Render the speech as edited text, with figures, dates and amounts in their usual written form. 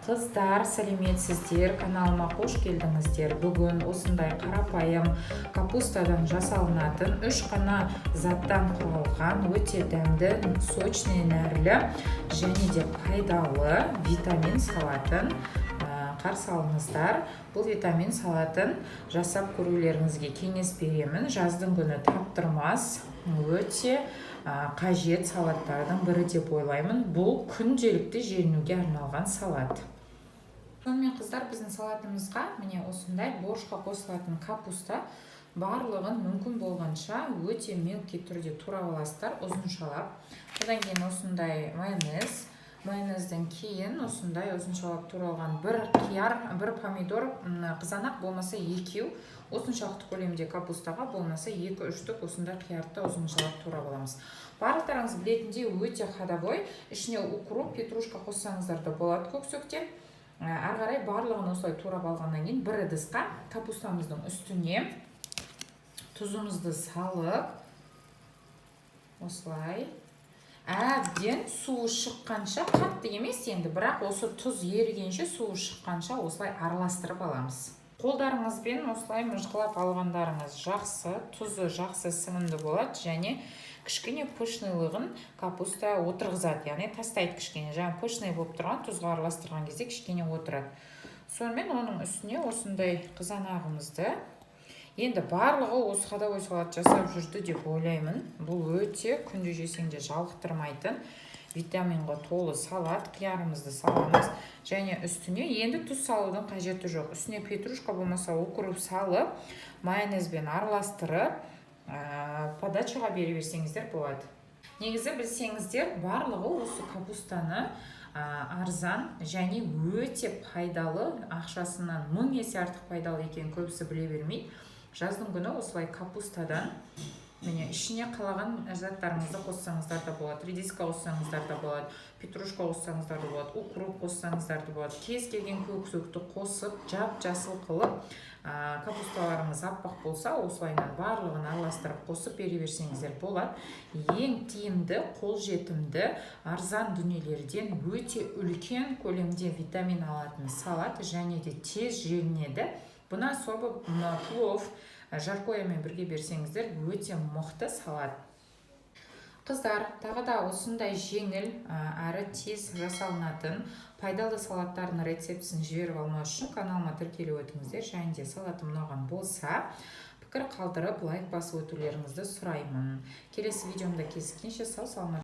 Қыздар, сәлеметсіздер, каналыма қош келдіңіздер. Бүгін осындай қарапайым капустадан жасалынатын 3 қана заттан құралған өте дәмді, сочный, нәрлі және де пайдалы витамин салатын қарсы алыңыздар. Бұл витамин салатын жасап көрулеріңізге кеңес беремін. Жаздың күні таптырмас, өте қажет салаттардың бірі деп ойлаймын. Бұл күнделікті жеуге арналған салат. Сонымен қыздар, біздің салатымызға міне осындай борщқа қосылатын капуста барлығын мүмкін болғанша өте мелкий түрде турап аласыздар, ұзыншалап. Одан кейін осындай майонезден кейін осындай ұзыншалап туралған бір қияр, бір помидор, қызанақ болмаса екеу, осыншалықты көлемде капустаға болмаса 2-3 түк осындай қиярды ұзыншалап турап аламыз. Барлықтарыңыз білетіндей өте ходовой, ішіне укроп, петрушка қоссаңыздар да болады көксөктен. Ары қарай барлығын осылай турап алғаннан кейін бір ыдысқа капустамыздың үстіне тұзымызды салып, осылай әбден суы шыққанша, қатты емес енді, бірақ осы тұз ерігенше суы шыққанша осылай араластырып аламыз. Қолдарыңызбен осылай мұжғылап алғандарыңыз жақсы, тұзы жақсы сіңімді болады және кішкене пышнылығын капуста отырғызады, яғни тастайды кішкене. Жаңа пышный болып тұрған тұзға араластырған кезде кішкене отырады. Сонымен оның үстіне осындай қызанағымызды, енді барлығы осы ходовой салат жасап жүрді деп ойлаймын. Бұл өте күнде жесеңде жалықтырмайтын витаминға толы салат. Қиярымызды саламыз және үстіне енді тұз салудың қажеті жоқ. Үстіне петрушка болмаса укроп салып, майонезбен араластырып, подачаға бере берсеңіздер болады. Негізі білсеңіздер, барлығы осы капустаны арзан және өте пайдалы, ақшасынан 1000 есе артық пайдалы екенін көбісі біле бермейді. Жаздың күні осылай капустадан міне ішіне қалаған заттарыңызды қоссаңыздар да болады, редиска қоссаңыздар да болады, петрушка қоссаңыздар да болады, укроп қоссаңыздар да болады. Кез келген көксөкті қосып, жап-жасыл қылып, капусталарыңыз аппақ болса, осылайынан барлығын араластырып қосып бере берсеңіздер болады. Ең тиімді, қолжетімді, арзан дүниелерден өте үлкен көлемде витамин алатын салат және де тез желінеді. Бұна особо плов, жаркоямен бірге берсеңіздер өте мықты салат. Қыздар, тағы да осындай жеңіл әрі тез жасалынатын пайдалы салаттардың рецептісін жіберіп алмау үшін каналыма тіркеліп өтіңіздер. Және де салатым ұнаған болса, пікір қалдырып, лайк басып өтулеріңізді сұраймын. Келесі видеомда кездескенше сау саламат